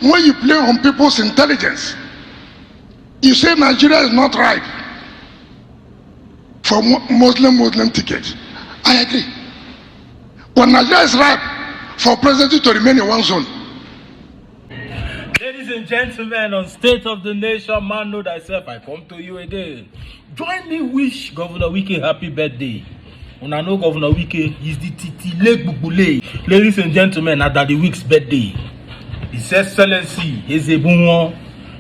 when you play on people's intelligence. You say Nigeria is not ripe for Muslim ticket. I agree. But Nigeria is ripe for presidency to remain in one zone. Ladies and gentlemen, on State of the Nation, man know thyself, I come to you again. Join me wish Governor Wike happy birthday. When I know Governor Wike is the Titi Leg Bubule. Ladies and gentlemen, at the week's birthday, His Excellency Ezebunwo,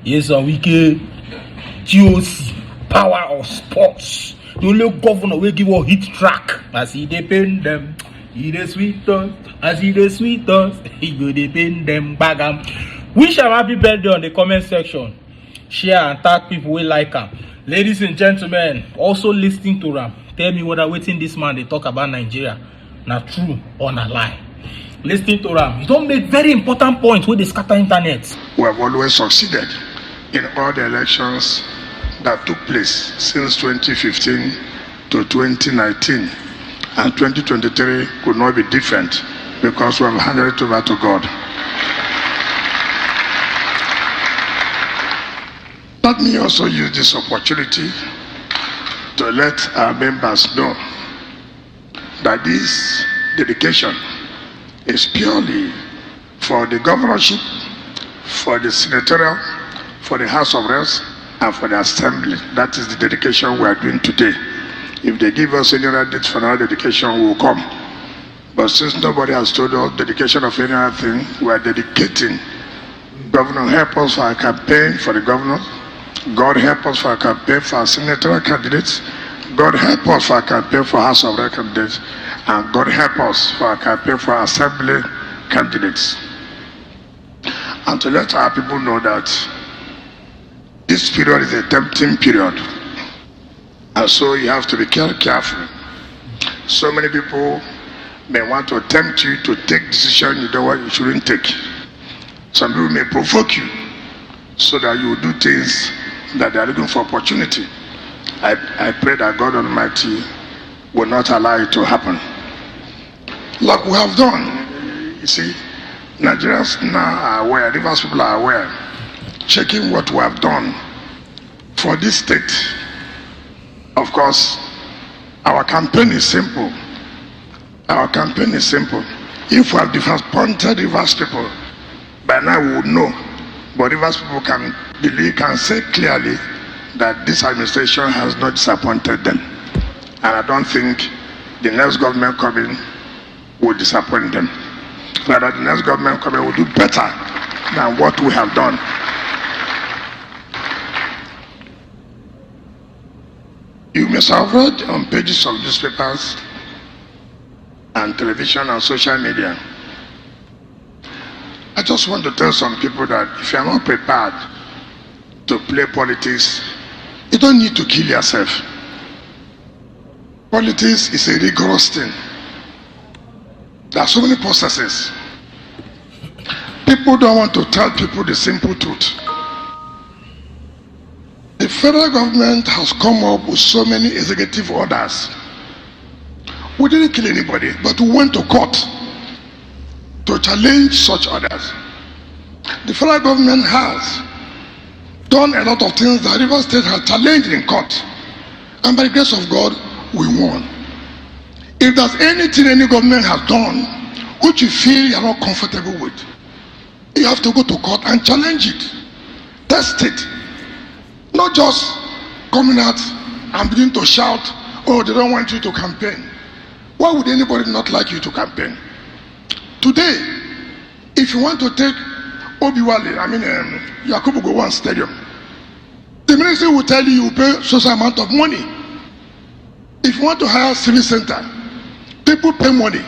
yes, Wike, GOC, power of sports. The only governor will give a hit track as he depend them. He the sweet us, as he the sweet us, he go depend them bagam. Wish him happy birthday on the comment section. Share and tag people who like him. Ladies and gentlemen, also listening to him. Tell me whether waiting this man they talk about Nigeria, not true or not lie. Listening to him, you don't make very important points with the scatter internet. We have always succeeded in all the elections that took place since 2015 to 2019, and 2023 could not be different because we have handed it over to God. Let me also use this opportunity to let our members know that this dedication is purely for the governorship, for the senatorial, for the House of Reps, and for the Assembly. That is the dedication we are doing today. If they give us any other date for another dedication, we will come. But since nobody has told us dedication of any other thing, we are dedicating. Governor, help us for our campaign for the governor. God help us for our campaign for our senatorial candidates. God help us for our campaign for House of Reps candidates. And God help us for our campaign for our Assembly candidates. And to let our people know that this period is a tempting period. And so you have to be careful. So many people may want to tempt you to take decisions you know what you shouldn't take. Some people may provoke you so that you will do things that they are looking for opportunity. I pray that God Almighty will not allow it to happen. Like we have done. You see, Nigerians now are aware, Rivers people are aware, checking what we have done for this state. Of course, our campaign is simple. Our campaign is simple. If we have disappointed Rivers people, by now we would know. But Rivers people can believe, can say clearly that this administration has not disappointed them. And I don't think the next government coming will disappoint them. Rather, the next government coming will do better than what we have done. You must have read on pages of newspapers and television and social media. I just want to tell some people that if you are not prepared to play politics, you don't need to kill yourself. Politics is a rigorous thing. There are so many processes. People don't want to tell people the simple truth. The federal government has come up with so many executive orders. We didn't kill anybody, but we went to court to challenge such orders. The federal government has done a lot of things that Rivers State has challenged in court. And by the grace of God, we won. If there's anything any government has done which you feel you're not comfortable with, you have to go to court and challenge it. Test it. Not just coming out and begin to shout, oh, they don't want you to campaign. Why would anybody not like you to campaign? Today, if you want to take Obiwale, Yakubu Gowon Stadium, the ministry will tell you pay social amount of money. If you want to hire a civil center, people pay money.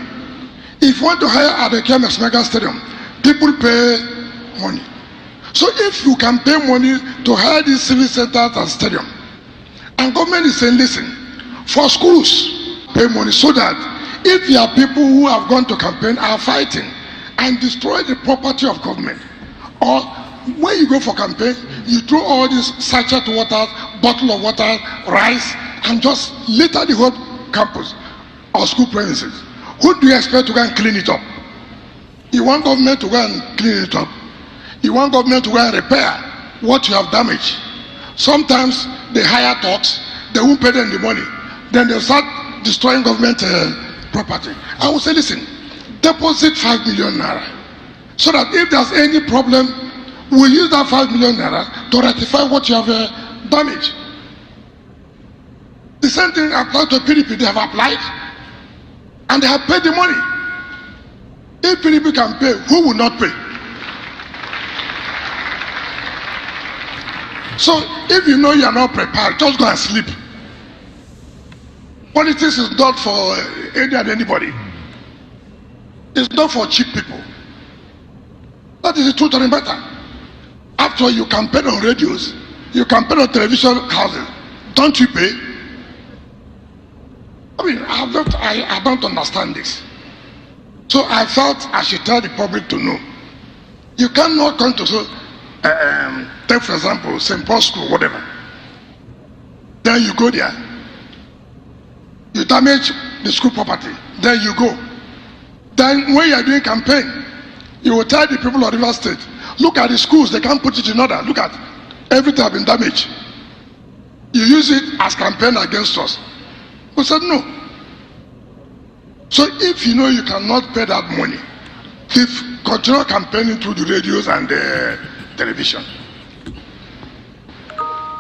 If you want to hire at the KMS Mega Stadium, people pay money. So if you can pay money to hire these civil centers and stadium, and government is saying, listen, for schools, pay money so that if there are people who have gone to campaign are fighting and destroy the property of government, or when you go for campaign, you throw all these sachet water, bottle of water, rice, and just litter the whole campus or school premises. Who do you expect to go and clean it up? You want government to go and clean it up? You want government to go and repair what you have damaged. Sometimes they hire thugs, they won't pay them the money. Then they'll start destroying government property. I will say, listen, deposit 5 million naira. So that if there's any problem, we'll use that 5 million naira to rectify what you have damaged. The same thing applies to PDP. They have applied and they have paid the money. If PDP can pay, who will not pay? So if you know you are not prepared, just go and sleep. Politics is not for anybody. It's not for cheap people. That is the truth of the matter. After all, you campaign on radios, you campaign on television houses. Don't you pay? I mean, I don't understand this. So I felt I should tell the public to know. You cannot come to take for example St. Paul's School, whatever. Then you go there, you damage the school property, then you go. Then when you are doing campaign, you will tell the people of River State, look at the schools, they can't put it in order. Look at everything has been damaged. You use it as campaign against us. We said no. So if you know you cannot pay that money, continue campaigning through the radios and the television.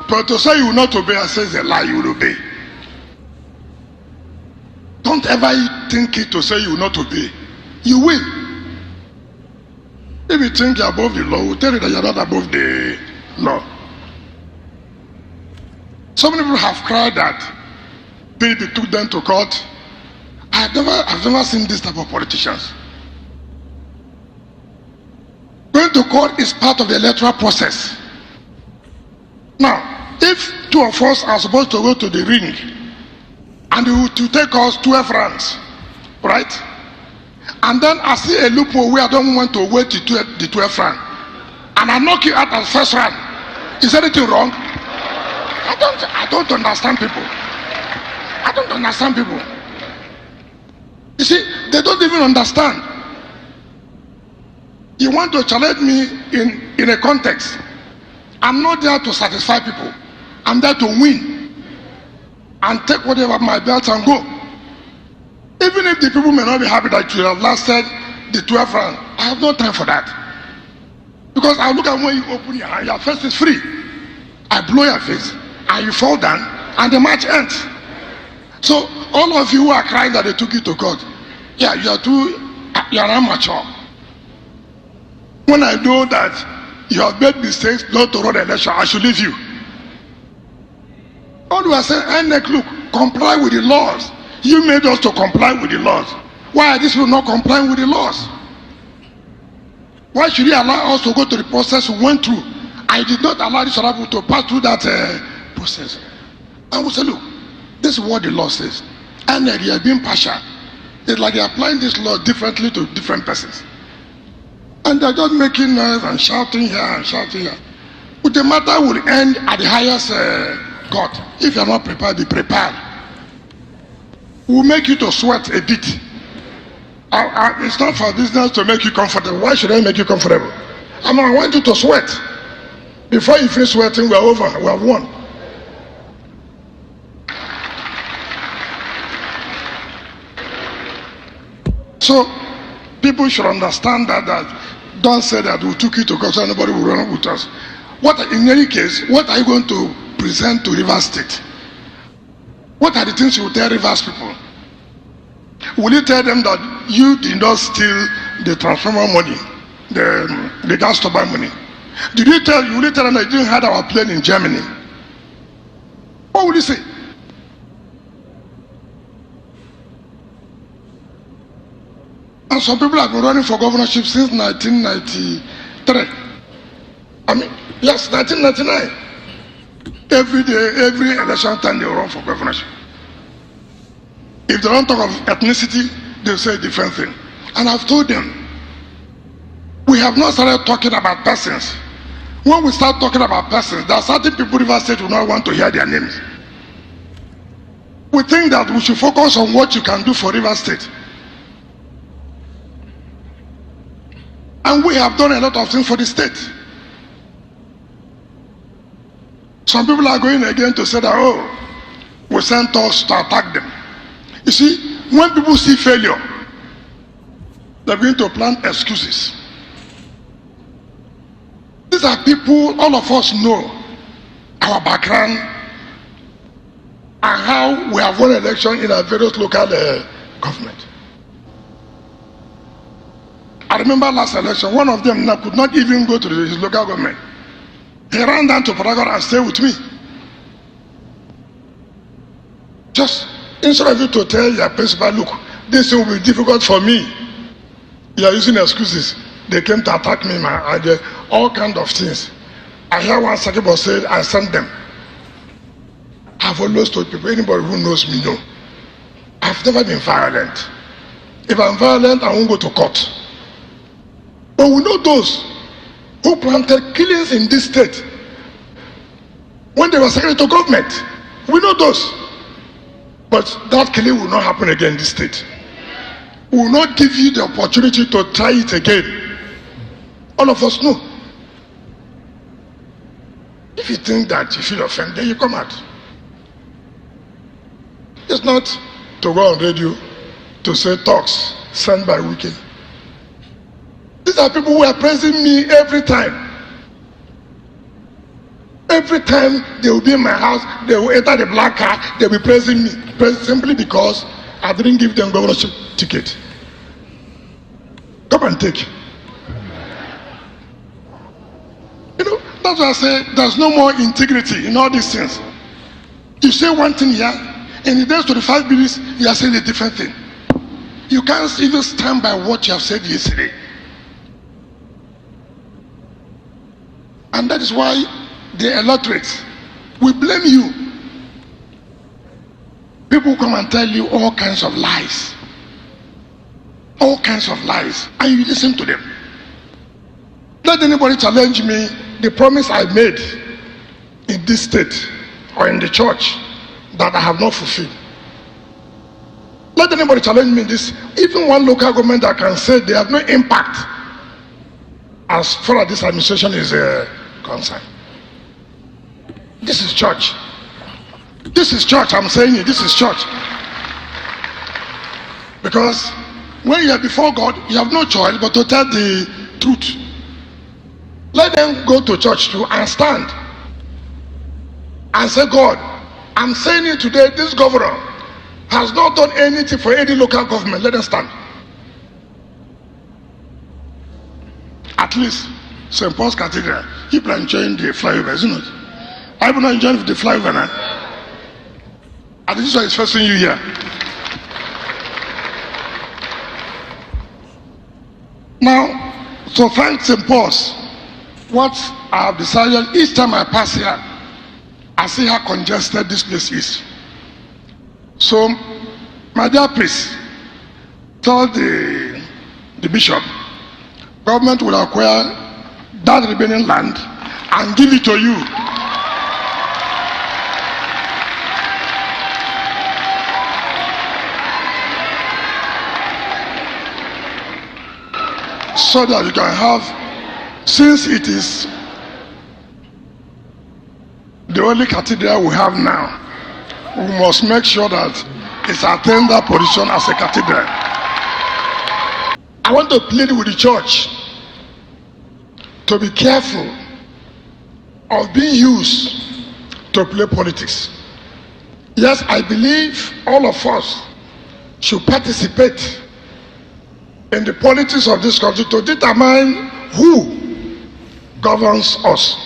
But to say you will not obey, I say it's a lie. You will obey. Don't ever think it to say you will not obey. You will. If you think you're above the law, we'll tell you that you're not above the law. So many people have cried that PDP took them to court. I've never seen this type of politicians. Going to court is part of the electoral process. Now, if two of us are supposed to go to the ring and to take us 12 rounds, right? And then I see a loophole where I don't want to wait the 12th round, and I knock you out at the first round. Is anything wrong? I don't understand people. I don't understand people. You see, they don't even understand. You want to challenge me in a context. I'm not there to satisfy people. I'm there to win and take whatever my belt and go. Even if the people may not be happy that you have lasted the 12th round, I have no time for that. Because I look at when you open your hand, your face is free. I blow your face and you fall down and the match ends. So all of you who are crying that they took you to court, yeah, you are amateur. When I know that you have made mistakes not to run an election, I should leave you. All you are saying, INEC, look, comply with the laws. You made us to comply with the laws. Why are these people not complying with the laws? Why should you allow us to go to the process we went through? I did not allow these other people to pass through that process. I will say, look, this is what the law says. And they are being partial. It's like they're applying this law differently to different persons. And they're just making noise and shouting here and shouting here. But the matter will end at the highest court. If you're not prepared, be prepared. We'll make you to sweat a bit. It's not for business to make you comfortable. Why should I make you comfortable? I want you to sweat. Before you finish sweating, we're over. We have won. So people should understand that don't say that we took you to court so nobody will run with us. In any case, what are you going to present to Rivers State? What are the things you will tell Rivers people? Will you tell them that you did not steal the transformer money, the gas turbine money? Will you tell them that you didn't have our plane in Germany? What will you say? And some people have been running for governorship since 1993. I mean, yes, 1999. Every day, every election time they run for governorship. If they don't talk of ethnicity, they say a different thing. And I've told them, we have not started talking about persons. When we start talking about persons, there are certain people in River State who not want to hear their names. We think that we should focus on what you can do for River State. And we have done a lot of things for the state. Some people are going again to say that, oh, we sent us to attack them. You see, when people see failure, they're going to plant excuses. These are people, all of us know our background and how we have won election in our various local government. I remember last election, one of them could not even go to his local government. He ran down to Paragon and stayed with me. Just instead of you to tell your principal, look, this will be difficult for me. You are using excuses. They came to attack me, man, all kinds of things. I hear one second boss said, I sent them. I've always told people, anybody who knows me know, I've never been violent. If I'm violent, I won't go to court. But we know those who planted killings in this state when they were secretary to government. We know those. But that killing will not happen again in this state. We will not give you the opportunity to try it again. All of us know. If you think that you feel offended, you come out. It's not to go on radio to say talks sent by Wike. These are people who are praising me every time. Every time they will be in my house, they will enter the black car, they will be praising me, simply because I didn't give them governorship ticket. Come and take. You know, that's why I say there's no more integrity in all these things. You say one thing here, and in the next 25 minutes, you are saying a different thing. You can't even stand by what you have said yesterday. And that is why the electorate will blame you. People come and tell you all kinds of lies. All kinds of lies. And you listen to them. Let anybody challenge me the promise I made in this state or in the church that I have not fulfilled. Let anybody challenge me this. Even one local government that can say they have no impact as far as this administration is concerned. This is church. This is church, I'm saying it, this is church. Because when you are before God, you have no choice but to tell the truth. Let them go to church too and stand and say, God, I'm saying it today, this governor has not done anything for any local government. Let them stand. At least St. Paul's Cathedral, people are enjoying the flyover, isn't it? I will not enjoy the flyover now. And this is why it's first thing you hear. Now, so thank St. Paul's, what I have decided each time I pass here, I see how congested this place is. So, my dear priest, tell the bishop, government will acquire that remaining land and give it to you. So that you can have, since it is the only cathedral we have now, we must make sure that it's attained that position as a cathedral. I want to plead with the church to be careful of being used to play politics. Yes, I believe all of us should participate in the politics of this country to determine who governs us.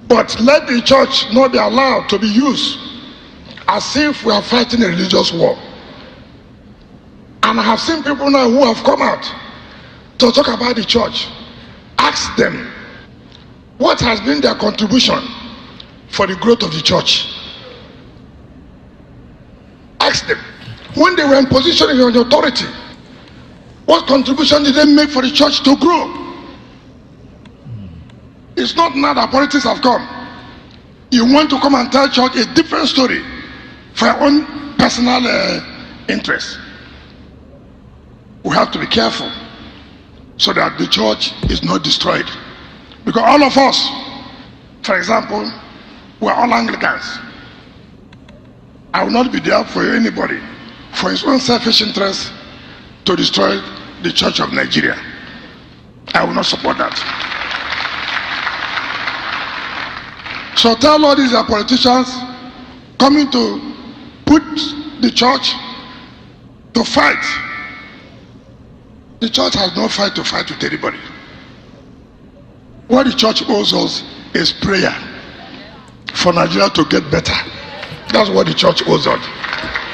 But let the church not be allowed to be used as if we are fighting a religious war. And I have seen people now who have come out to talk about the church. Ask them, what has been their contribution for the growth of the church? Ask them, when they were in position in authority, what contribution did they make for the church to grow? It's not now that politics have come. You want to come and tell church a different story for your own personal interest. We have to be careful. so that the church is not destroyed. Because all of us, for example, we're all Anglicans. I will not be there for anybody, for his own selfish interest, to destroy the Church of Nigeria. I will not support that. So tell all these politicians coming to put the church to fight. The church has no fight to fight with anybody. What the church owes us is prayer for Nigeria to get better. That's what the church owes us.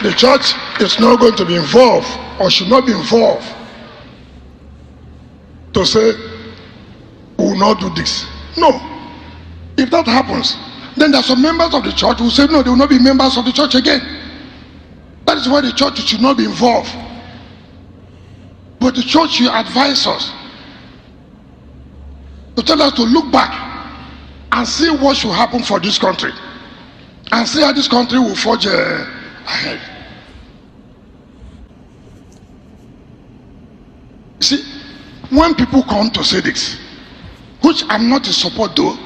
The church is not going to be involved, or should not be involved, to say we will not do this. No. If that happens, then there are some members of the church who say no, they will not be members of the church again. That is why the church should not be involved. But the church should advise us, to tell us to look back and see what should happen for this country, and see how this country will forge ahead. See, when people come to say this, which I'm not in support though,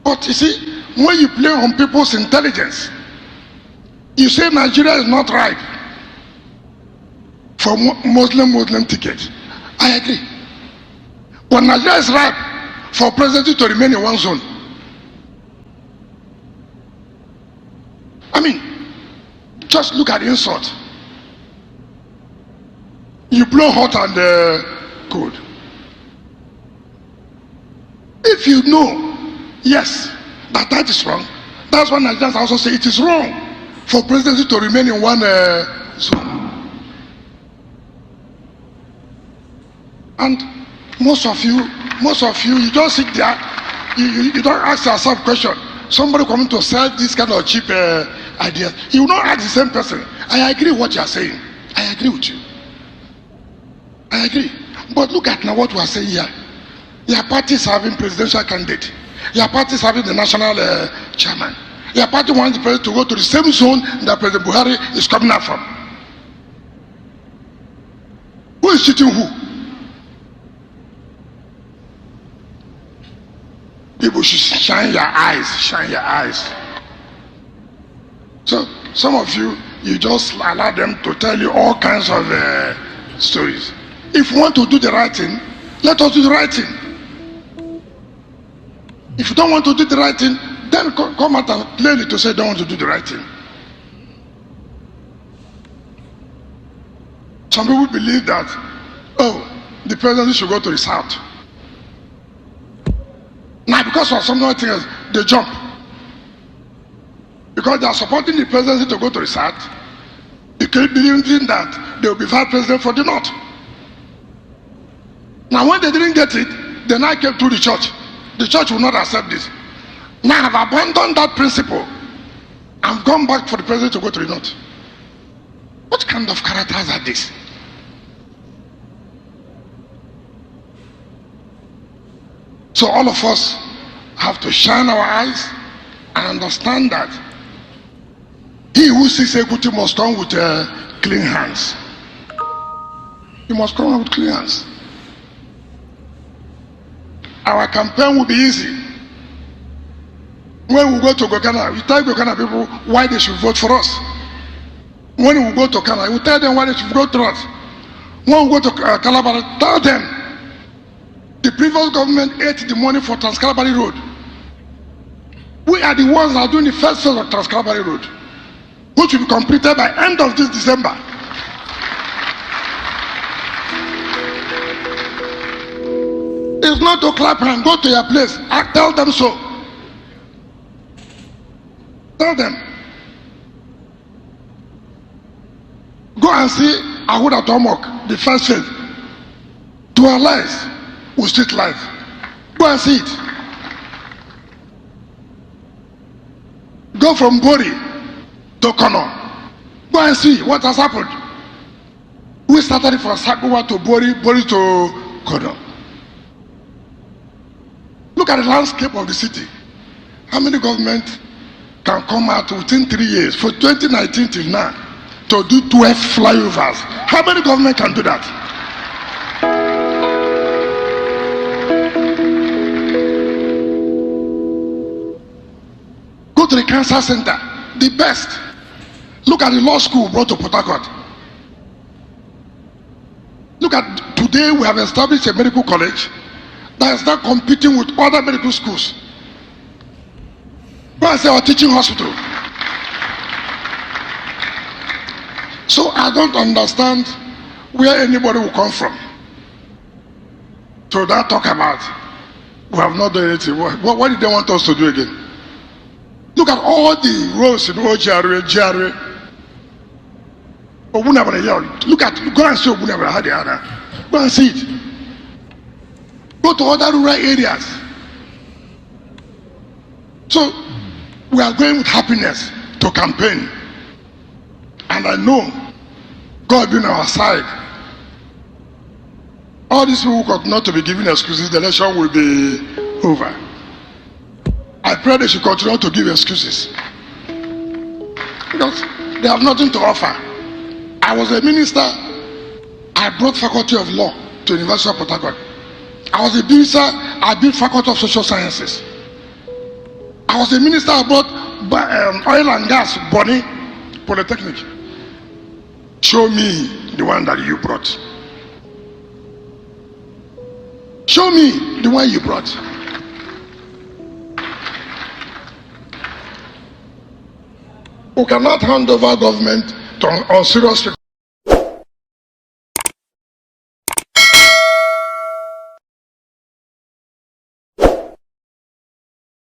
but you see, when you play on people's intelligence, you say Nigeria is not ripe for Muslim ticket. I agree. But Nigeria is ripe for presidency to remain in one zone. I mean, just look at the insult. You blow hot and cold. If you know, yes, that is wrong, that's why Nigerians also say it is wrong for presidency to remain in one zone. And most of you, you just sit there, you don't ask yourself question. Somebody coming to sell this kind of cheap ideas, you will not ask the same person. I agree with what you are saying. I agree with you. I agree. But look at now what we are saying here. Your party is having presidential candidate. Your party is having the national chairman. Your party wants the president to go to the same zone that President Buhari is coming out from. Who is cheating who? People should shine your eyes, shine your eyes. So some of you just allow them to tell you all kinds of stories. If you want to do the right thing, let us do the right thing. If you don't want to do the right thing, then come out and clearly to say don't want to do the right thing. Some people believe that, oh, the presidency should go to the south. Now, because of some other things, they jump. Because they are supporting the presidency to go to the south, they keep believing that they will be vice president for the north. Now, when they didn't get it, they now came to the church. The church will not accept this. Now, I've abandoned that principle. I've gone back for the president to go to the north. What kind of characters are these? So all of us have to shine our eyes and understand that he who seeks equity must come with clean hands. He must come with clean hands. Our campaign will be easy. When we go to Gokana, we tell Gokana people why they should vote for us. When we go to Kana, we tell them why they should vote for us. When we go to Calabar, tell them the previous government ate the money for Trans-Calabari Road. We are the ones that are doing the first phase of Trans-Calabari Road, which will be completed by end of this December. It's not to clap and go to your place. I tell them so. Tell them. Go and see Ahuda Tomok, the first phase. To our lives, we street life. Go and see it. Go from Bori to Kono. Go and see what has happened. We started it from Sakuwa to Bori, Bori to Kono. Look at the landscape of the city. How many governments can come out within 3 years, for 2019 till now, to do 12 flyovers? How many governments can do that? to the cancer center, the best. Look at the law school brought to Port Harcourt. Look at today, we have established a medical college that is now competing with other medical schools. Go and say our teaching hospital. So I don't understand where anybody will come from. So that talk about we have not done anything. What did they want us to do again? Look at all the roads in Ojare, Jare, Obunabara. Look at, go and see Obunabara, how they are now. Go and see it. Go to other rural areas. So we are going with happiness to campaign. And I know God being on our side. All these people got not to be given excuses, the election will be over. I pray they should continue to give excuses. Because they have nothing to offer. I was a minister, I brought faculty of law to the University of Port Harcourt. I was a minister, I built faculty of social sciences. I was a minister, I brought oil and gas, Bonny, Polytechnic. Show me the one that you brought. Show me the one you brought. We cannot hand over government to unserious people.